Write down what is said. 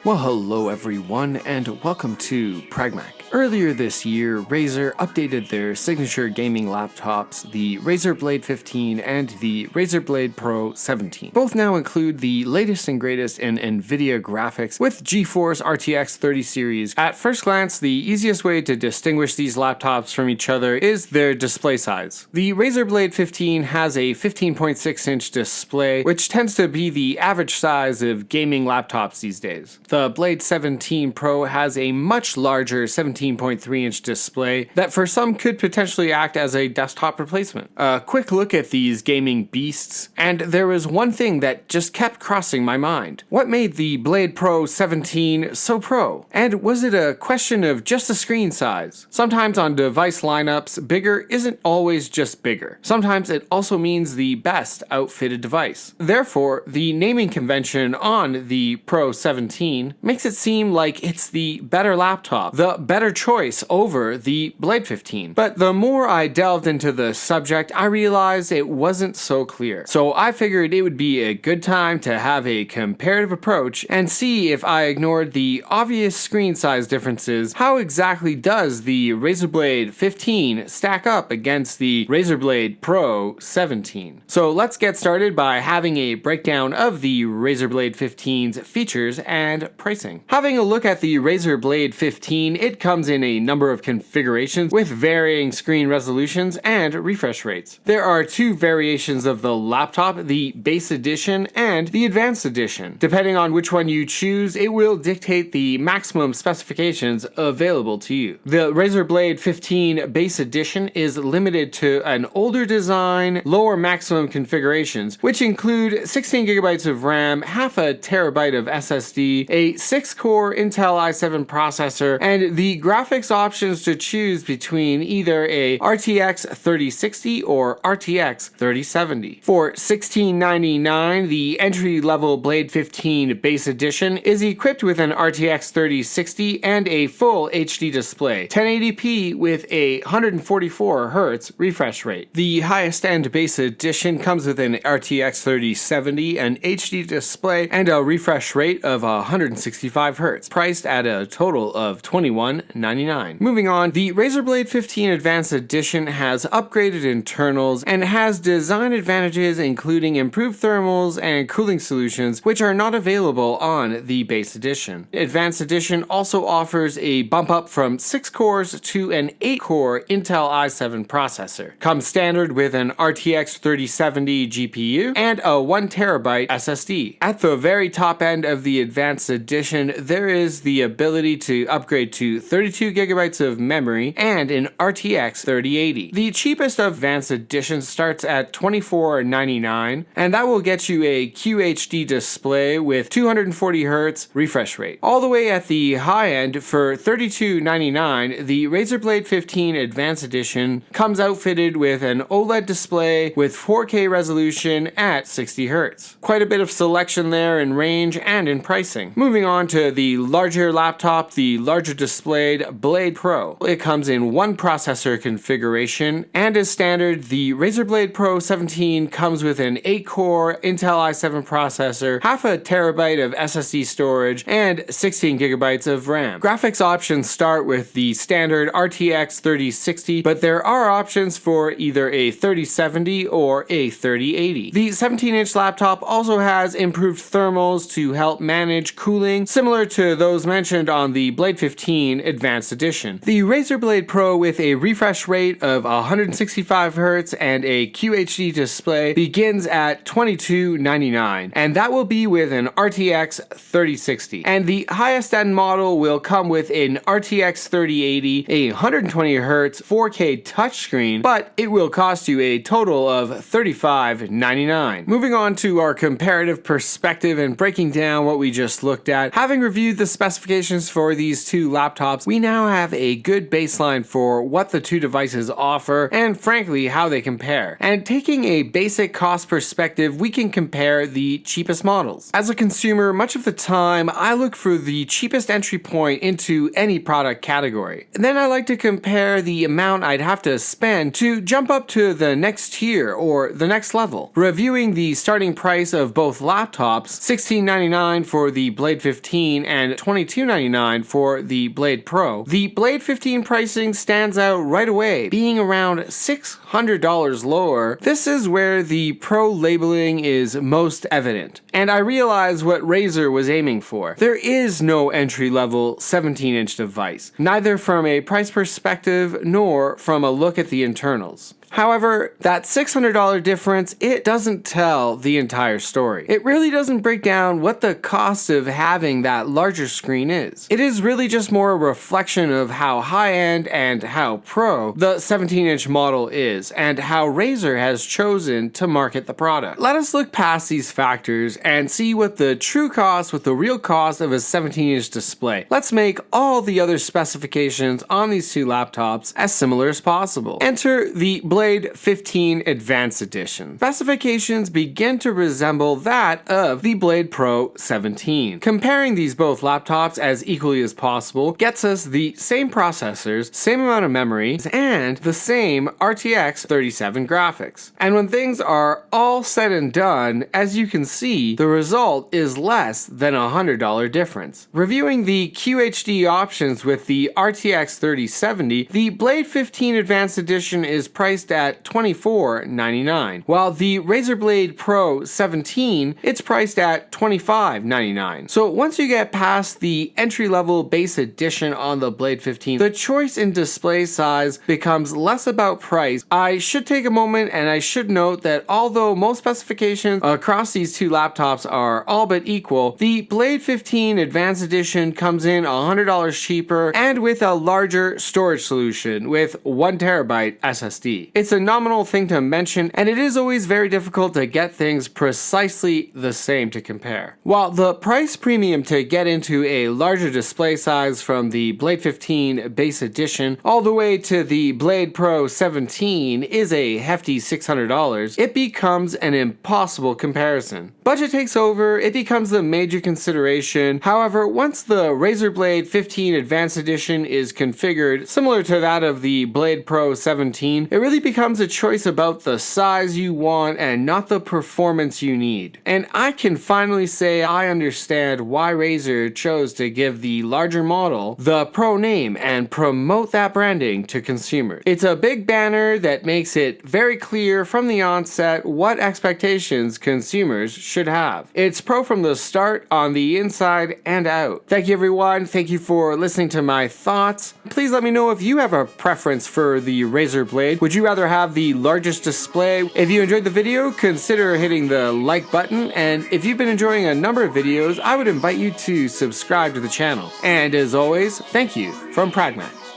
Well, hello everyone, and welcome to Pragmach. Earlier this year, Razer updated their signature gaming laptops, the Razer Blade 15 and the Razer Blade Pro 17. Both now include the latest and greatest in Nvidia graphics with GeForce RTX 30 series. At first glance, the easiest way to distinguish these laptops from each other is their display size. The Razer Blade 15 has a 15.6-inch display, which tends to be the average size of gaming laptops these days. The Blade 17 Pro has a much larger 17.3-inch display that for some could potentially act as a desktop replacement. A quick look at these gaming beasts, and there was one thing that just kept crossing my mind. What made the Blade Pro 17 so pro? And was it a question of just the screen size? Sometimes on device lineups, bigger isn't always just bigger. Sometimes it also means the best outfitted device. Therefore, the naming convention on the Pro 17 makes it seem like it's the better laptop, the better choice over the Blade 15. But the more I delved into the subject, I realized it wasn't so clear. So I figured it would be a good time to have a comparative approach and see, if I ignored the obvious screen size differences, how exactly does the Razer Blade 15 stack up against the Razer Blade Pro 17. So let's get started by having a breakdown of the Razer Blade 15's features and pricing. Having a look at the Razer Blade 15, it comes in a number of configurations with varying screen resolutions and refresh rates. There are two variations of the laptop, the base edition and the advanced edition. Depending on which one you choose, it will dictate the maximum specifications available to you. The Razer Blade 15 base edition is limited to an older design, lower maximum configurations, which include 16 gigabytes of RAM, half a terabyte of SSD, a 6-core Intel i7 processor, and the graphics options to choose between either a RTX 3060 or RTX 3070. For $1699, the entry-level Blade 15 base edition is equipped with an RTX 3060 and a full HD display, 1080p with a 144Hz refresh rate. The highest-end base edition comes with an RTX 3070, an HD display, and a refresh rate of 165Hz, priced at a total of $2199. Moving on, the Razer Blade 15 Advanced Edition has upgraded internals and has design advantages including improved thermals and cooling solutions, which are not available on the base edition. Advanced Edition also offers a bump up from 6 cores to an 8-core Intel i7 processor. Comes standard with an RTX 3070 GPU and a 1TB SSD. At the very top end of the Advanced Edition, there is the ability to upgrade to 32 gigabytes of memory and an RTX 3080. The cheapest of Advanced Editions starts at $2499, and that will get you a QHD display with 240Hz refresh rate. All the way at the high end, for $3299, the Razer Blade 15 Advanced Edition comes outfitted with an OLED display with 4K resolution at 60Hz. Quite a bit of selection there in range and in pricing. Moving on to the larger laptop, the larger displayed Blade Pro. It comes in one processor configuration, and as standard, the Razer Blade Pro 17 comes with an 8-core Intel i7 processor, half a terabyte of SSD storage, and 16 gigabytes of RAM. Graphics options start with the standard RTX 3060, but there are options for either a 3070 or a 3080. The 17-inch laptop also has improved thermals to help manage cooling, similar to those mentioned on the Blade 15 Advanced Edition. The Razer Blade Pro with a refresh rate of 165Hz and a QHD display begins at $2299, and that will be with an RTX 3060. And the highest end model will come with an RTX 3080, a 120Hz 4K touchscreen, but it will cost you a total of $3599. Moving on to our comparative perspective and breaking down what we just looked at. Having reviewed the specifications for these two laptops, we we now have a good baseline for what the two devices offer and frankly how they compare. And taking a basic cost perspective, we can compare the cheapest models. As a consumer, much of the time I look for the cheapest entry point into any product category. And then I like to compare the amount I'd have to spend to jump up to the next tier or the next level. Reviewing the starting price of both laptops, $1699 for the Blade 15 and $2299 for the Blade Pro, the Blade 15 pricing stands out right away, being around $600 lower. This is where the Pro labeling is most evident. And I realize what Razer was aiming for. There is no entry-level 17-inch device, neither from a price perspective nor from a look at the internals. However, that $600 difference, it doesn't tell the entire story. It really doesn't break down what the cost of having that larger screen is. It is really just more a reflection of how high-end and how pro the 17-inch model is, and how Razer has chosen to market the product. Let us look past these factors and see what the true cost with the real cost of a 17-inch display. Let's make all the other specifications on these two laptops as similar as possible. Enter the Blade 15 Advanced Edition. Specifications begin to resemble that of the Blade Pro 17. Comparing these both laptops as equally as possible gets us the same processors, same amount of memory, and the same RTX 37 graphics. And when things are all said and done, as you can see, the result is less than a $100 difference. Reviewing the QHD options with the RTX 3070, the Blade 15 Advanced Edition is priced at $24.99, while the Razer Blade Pro 17, it's priced at $25.99. So once you get past the entry-level base edition on the Blade 15, the choice in display size becomes less about price. I should take a moment and I should note that although most specifications across these two laptops are all but equal, the Blade 15 Advanced Edition comes in $100 cheaper and with a larger storage solution with 1TB SSD. It's a nominal thing to mention, and it is always very difficult to get things precisely the same to compare. While the price premium to get into a larger display size from the Blade 15 base edition all the way to the Blade Pro 17 is a hefty $600, it becomes an impossible comparison. Budget takes over, it becomes the major consideration. However, once the Razer Blade 15 Advanced Edition is configured similar to that of the Blade Pro 17, it really becomes a choice about the size you want and not the performance you need. And I can finally say I understand why Razer chose to give the larger model the Pro name and promote that branding to consumers. It's a big banner that makes it very clear from the onset what expectations consumers should have. It's Pro from the start, on the inside and out. Thank you everyone, thank you for listening to my thoughts. Please let me know if you have a preference for the Razer Blade. Would you rather have the largest display? If you enjoyed the video, consider hitting the like button, and if you've been enjoying a number of videos, I would invite you to subscribe to the channel. And as always, thank you from Pragmach.